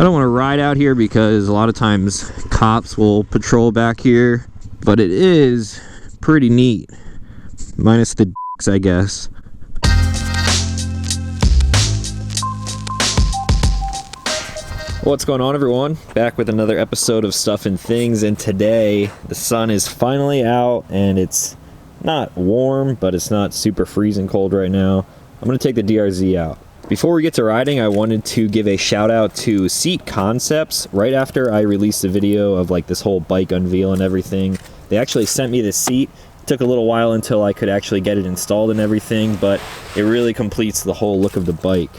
I don't want to ride out here because a lot of times cops will patrol back here, but it is pretty neat. Minus the dicks, I guess. What's going on, everyone? Back with another episode of Stuff and Things, and today the sun is finally out and it's not warm, but it's not super freezing cold right now. I'm going to take the DRZ out. Before we get to riding, I wanted to give a shout out to Seat Concepts. Right after I released the video of like this whole bike unveil and everything, they actually sent me the seat. It took a little while until I could actually get it installed and everything, but it really completes the whole look of the bike.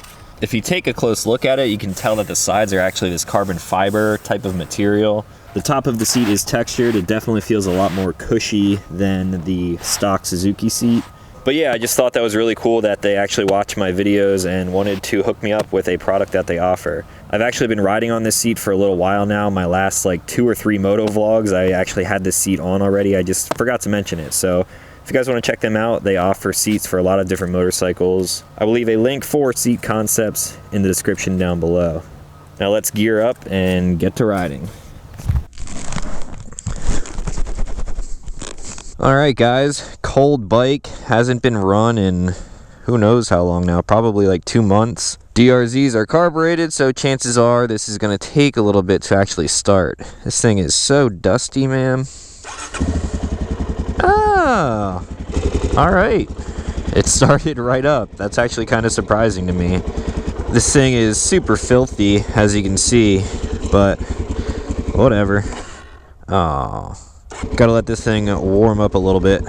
If you take a close look at it, you can tell that the sides are actually this carbon fiber type of material. The top of the seat is textured. It definitely feels a lot more cushy than the stock Suzuki seat. But yeah, I just thought that was really cool that they actually watched my videos and wanted to hook me up with a product that they offer. I've actually been riding on this seat for a little while now. My last like 2 or 3 moto vlogs, I actually had this seat on already. I just forgot to mention it. So if you guys want to check them out, they offer seats for a lot of different motorcycles. I will leave a link for Seat Concepts in the description down below. Now let's gear up and get to riding. Alright guys, cold bike, hasn't been run in who knows how long now, probably like 2 months. DRZs are carbureted, so chances are this is going to take a little bit to actually start. This thing is so dusty, man. Ah, alright. It started right up. That's actually kind of surprising to me. This thing is super filthy, as you can see, but whatever. Oh, gotta let this thing warm up a little bit.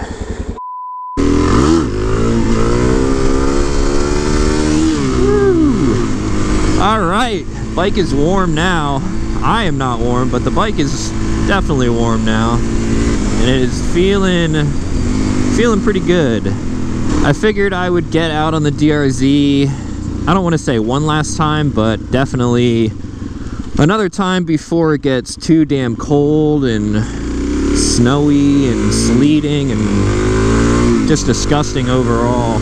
Alright, bike is warm now. I am not warm, but the bike is definitely warm now. And it is feeling pretty good. I figured I would get out on the DRZ, I don't want to say one last time, but definitely another time before it gets too damn cold and snowy and sleeting and just disgusting overall.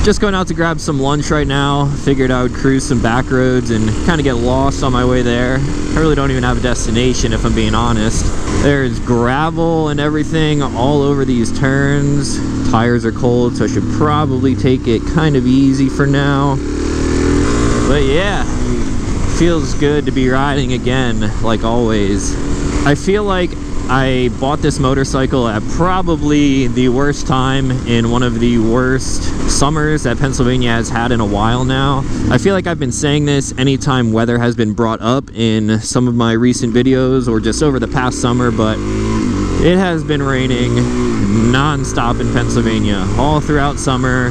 Just going out to grab some lunch right now. Figured I would cruise some back roads and kind of get lost on my way there. I really don't even have a destination, if I'm being honest. There's gravel and everything all over these turns. Tires are cold, so I should probably take it kind of easy for now. But yeah, feels good to be riding again, like always. I feel like I bought this motorcycle at probably the worst time in one of the worst summers that Pennsylvania has had in a while now. I feel like I've been saying this anytime weather has been brought up in some of my recent videos or just over the past summer, but it has been raining non-stop in Pennsylvania all throughout summer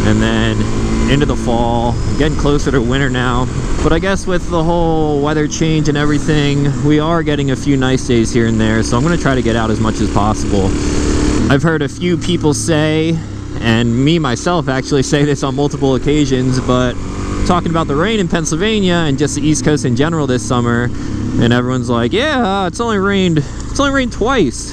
and then into the fall, getting closer to winter now. But I guess with the whole weather change and everything, we are getting a few nice days here and there, so I'm going to try to get out as much as possible. I've heard a few people say, and me myself actually say this on multiple occasions, but talking about the rain in Pennsylvania and just the East Coast in general this summer, and everyone's like, yeah, it's only rained twice.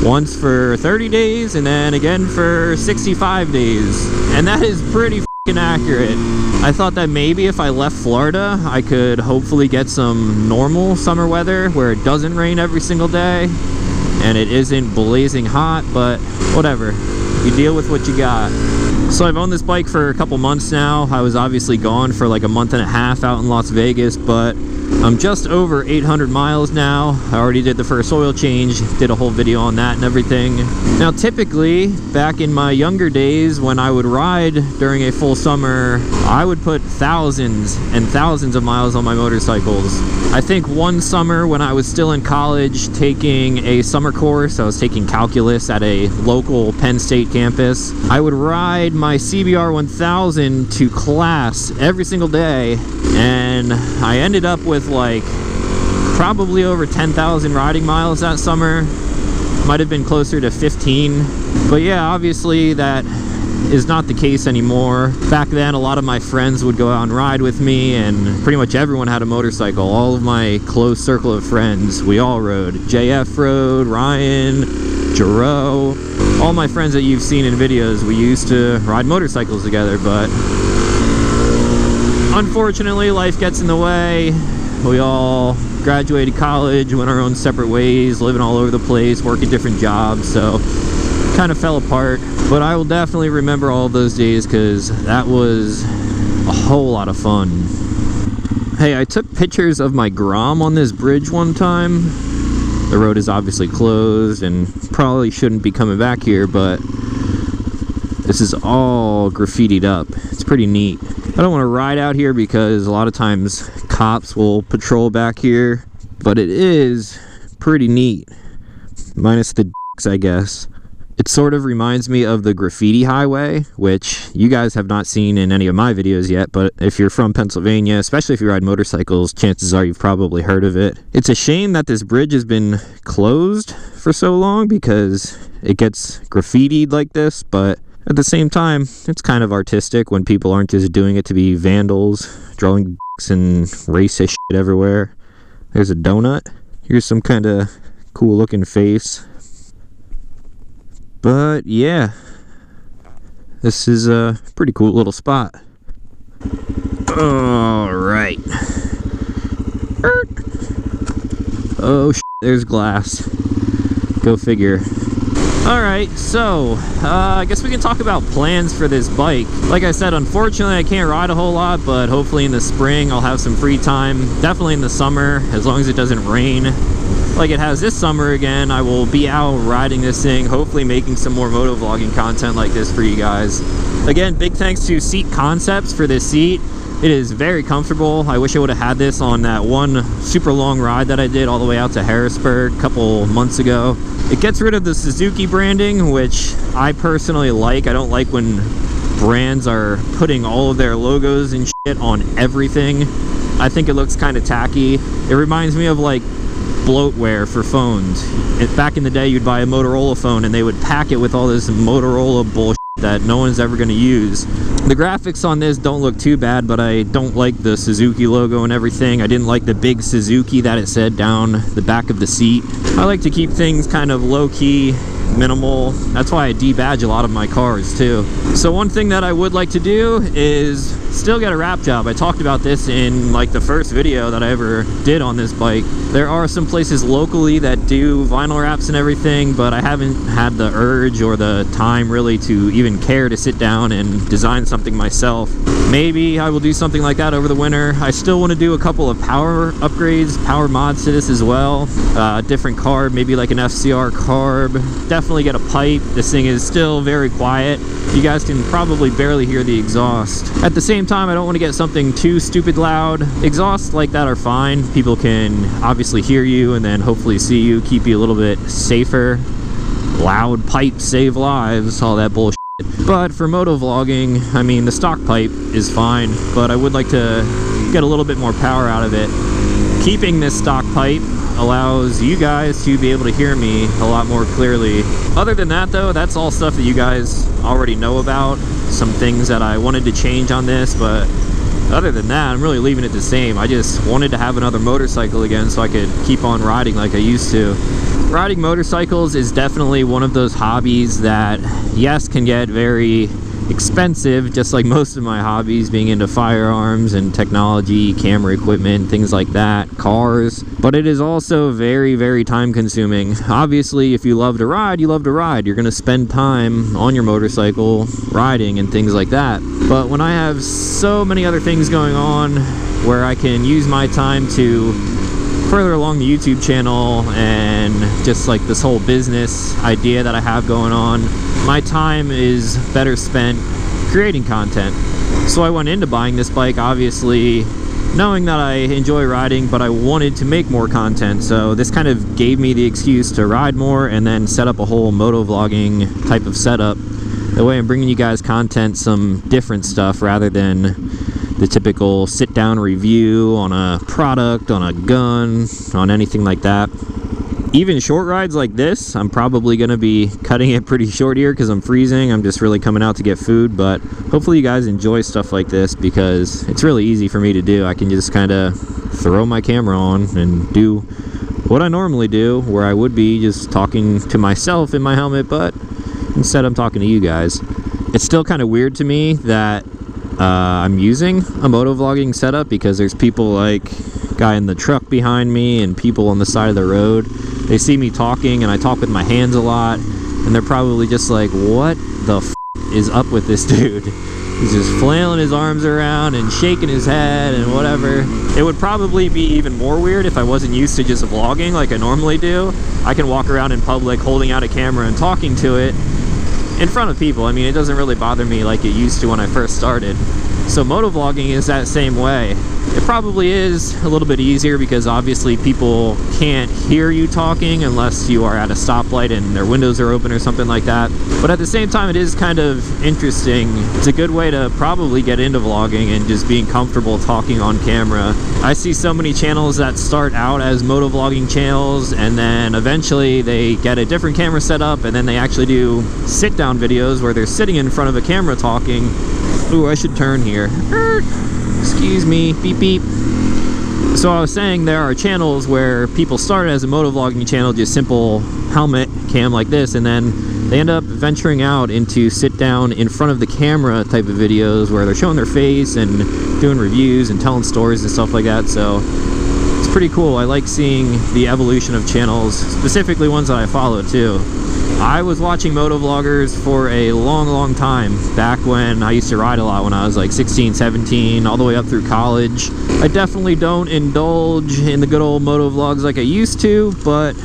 Once for 30 days and then again for 65 days. And that is pretty accurate. I thought that maybe if I left Florida, I could hopefully get some normal summer weather where it doesn't rain every single day and it isn't blazing hot, but whatever. You deal with what you got. So I've owned this bike for a couple months now. I was obviously gone for like a month and a half out in Las Vegas, but I'm just over 800 miles now. I already did the first oil change, did a whole video on that and everything. Now typically, back in my younger days when I would ride during a full summer, I would put thousands and thousands of miles on my motorcycles. I think one summer when I was still in college taking a summer course, I was taking calculus at a local Penn State campus, I would ride my CBR 1000 to class every single day, and I ended up with like probably over 10,000 riding miles that summer. Might have been closer to 15, but yeah, obviously that is not the case anymore. Back then, a lot of my friends would go out and ride with me, and pretty much everyone had a motorcycle. All of my close circle of friends, we all rode. JF rode, Ryan, Jero, all my friends that you've seen in videos, we used to ride motorcycles together, but unfortunately life gets in the way. We all graduated college, went our own separate ways, living all over the place, working different jobs, so kind of fell apart. But I will definitely remember all of those days because that was a whole lot of fun. Hey, I took pictures of my Grom on this bridge one time. The road is obviously closed and probably shouldn't be coming back here, but this is all graffitied up. It's pretty neat. I don't want to ride out here because a lot of times cops will patrol back here, but it is pretty neat. Minus the dicks, I guess. It sort of reminds me of the graffiti highway, which you guys have not seen in any of my videos yet, but if you're from Pennsylvania, especially if you ride motorcycles, chances are you've probably heard of it. It's a shame that this bridge has been closed for so long because it gets graffitied like this, but at the same time, it's kind of artistic when people aren't just doing it to be vandals, drawing dicks and racist shit everywhere. There's a donut. Here's some kind of cool looking face. But yeah, this is a pretty cool little spot. Alright. Oh shit, there's glass. Go figure. Alright, so I guess we can talk about plans for this bike. Like I said, unfortunately I can't ride a whole lot, but hopefully in the spring I'll have some free time. Definitely in the summer, as long as it doesn't rain like it has this summer again, I will be out riding this thing, hopefully making some more moto vlogging content like this for you guys. Again, big thanks to Seat Concepts for this seat. It is very comfortable. I wish I would have had this on that one super long ride that I did all the way out to Harrisburg a couple months ago. It gets rid of the Suzuki branding, which I personally like. I don't like when brands are putting all of their logos and shit on everything. I think it looks kind of tacky. It reminds me of like bloatware for phones. Back in the day, you'd buy a Motorola phone and they would pack it with all this Motorola bullshit that no one's ever going to use. The graphics on this don't look too bad, but I don't like the Suzuki logo and everything. I didn't like the big Suzuki that it said down the back of the seat. I like to keep things kind of low-key, minimal. That's why I debadge a lot of my cars too. So one thing that I would like to do is still get a wrap job. I talked about this in like the first video that I ever did on this bike. There are some places locally that do vinyl wraps and everything, but I haven't had the urge or the time really to even care to sit down and design something myself. Maybe I will do something like that over the winter. I still want to do a couple of power upgrades, power mods to this as well. Different carb, maybe like an FCR carb. Definitely get a pipe. This thing is still very quiet. You guys can probably barely hear the exhaust. At the same time, I don't want to get something too stupid loud. Exhausts like that are fine. People can obviously hear you and then hopefully see you, keep you a little bit safer. Loud pipes save lives, all that bullshit. But for moto vlogging, I mean, the stock pipe is fine, but I would like to get a little bit more power out of it. Keeping this stock pipe allows you guys to be able to hear me a lot more clearly. Other than that though, that's all stuff that you guys already know about. Some things that I wanted to change on this, but other than that, I'm really leaving it the same. I just wanted to have another motorcycle again so I could keep on riding like I used to. Riding motorcycles is definitely one of those hobbies that, yes, can get very expensive, just like most of my hobbies, being into firearms and technology, camera equipment, things like that, cars. But it is also very, very time consuming. Obviously, if you love to ride, you love to ride. You're going to spend time on your motorcycle riding and things like that. But when I have so many other things going on where I can use my time to further along the YouTube channel and just like this whole business idea that I have going on, my time is better spent creating content. So I went into buying this bike obviously knowing that I enjoy riding, but I wanted to make more content, so this kind of gave me the excuse to ride more and then set up a whole moto vlogging type of setup. That way I'm bringing you guys content, some different stuff rather than the typical sit down review on a product, on a gun, on anything like that. Even short rides like this, I'm probably going to be cutting it pretty short here because I'm freezing. I'm just really coming out to get food, but hopefully you guys enjoy stuff like this because it's really easy for me to do. I can just kind of throw my camera on and do what I normally do, where I would be just talking to myself in my helmet, but instead I'm talking to you guys. It's still kind of weird to me that I'm using a moto vlogging setup because there's people like guy in the truck behind me and people on the side of the road. They see me talking, and I talk with my hands a lot, and they're probably just like, what the f is up with this dude? He's just flailing his arms around and shaking his head and whatever. It would probably be even more weird if I wasn't used to just vlogging like I normally do. I can walk around in public holding out a camera and talking to it in front of people. I mean, it doesn't really bother me like it used to when I first started. So motovlogging is that same way. It probably is a little bit easier because obviously people can't hear you talking unless you are at a stoplight and their windows are open or something like that. But at the same time, it is kind of interesting. It's a good way to probably get into vlogging and just being comfortable talking on camera. I see so many channels that start out as motovlogging channels, and then eventually they get a different camera setup, and then they actually do sit-down videos where they're sitting in front of a camera talking. Ooh, I should turn here. Excuse me, beep beep. So I was saying there are channels where people start as a motovlogging channel, just simple helmet cam like this, and then they end up venturing out into sit down in front of the camera type of videos where they're showing their face and doing reviews and telling stories and stuff like that. So it's pretty cool. I like seeing the evolution of channels, specifically ones that I follow too. I was watching motovloggers for a long time, back when I used to ride a lot when I was like 16, 17, all the way up through college. I definitely don't indulge in the good old motovlogs like I used to, but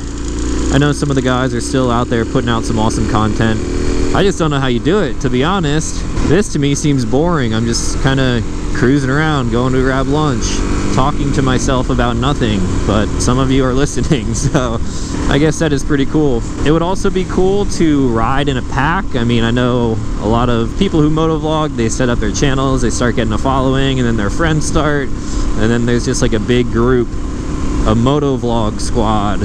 I know some of the guys are still out there putting out some awesome content. I just don't know how you do it, to be honest. This to me seems boring. I'm just kind of cruising around, going to grab lunch, talking to myself about nothing, but some of you are listening, so I guess that is pretty cool. It would also be cool to ride in a pack. I mean, I know a lot of people who motovlog, they set up their channels, they start getting a following, and then their friends start, and then there's just like a big group, a motovlog squad.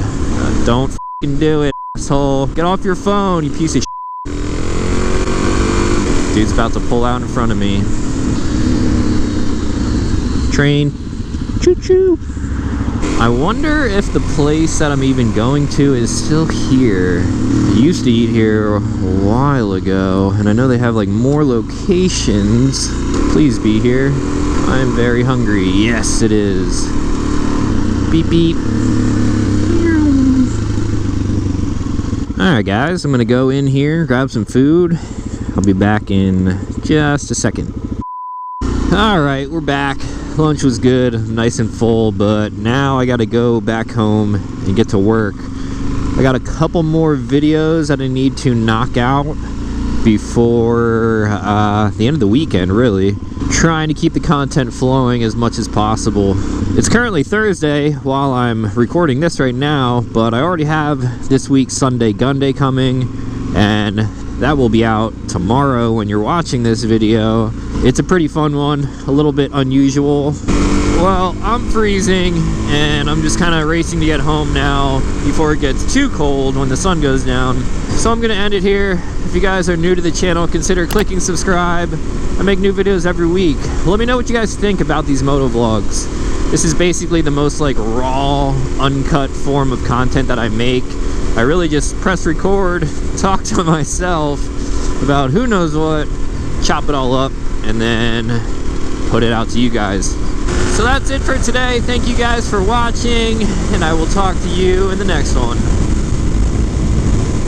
Don't f***ing do it, asshole. Get off your phone, you piece of shit. Dude's about to pull out in front of me. Train. Choo-choo. I wonder if the place that I'm even going to is still here. I used to eat here a while ago, and I know they have like more locations. Please be here. I'm very hungry. Yes, it is. Beep beep. Alright guys, I'm gonna go in here, grab some food. I'll be back in just a second. Alright, we're back. Lunch was good, nice and full, but now I gotta go back home and get to work. I got a couple more videos that I need to knock out before the end of the weekend, really. Trying to keep the content flowing as much as possible. It's currently Thursday while I'm recording this right now, but I already have this week's Sunday Gun Day coming, and that will be out tomorrow when you're watching this video. It's a pretty fun one, a little bit unusual. Well, I'm freezing, and I'm just kind of racing to get home now before it gets too cold when the sun goes down. So I'm gonna end it here. If you guys are new to the channel, consider clicking subscribe. I make new videos every week. Let me know what you guys think about these motovlogs. This is basically the most like raw, uncut form of content that I make. I really just press record, talk to myself about who knows what, chop it all up, and then put it out to you guys. So that's it for today. Thank you guys for watching, and I will talk to you in the next one.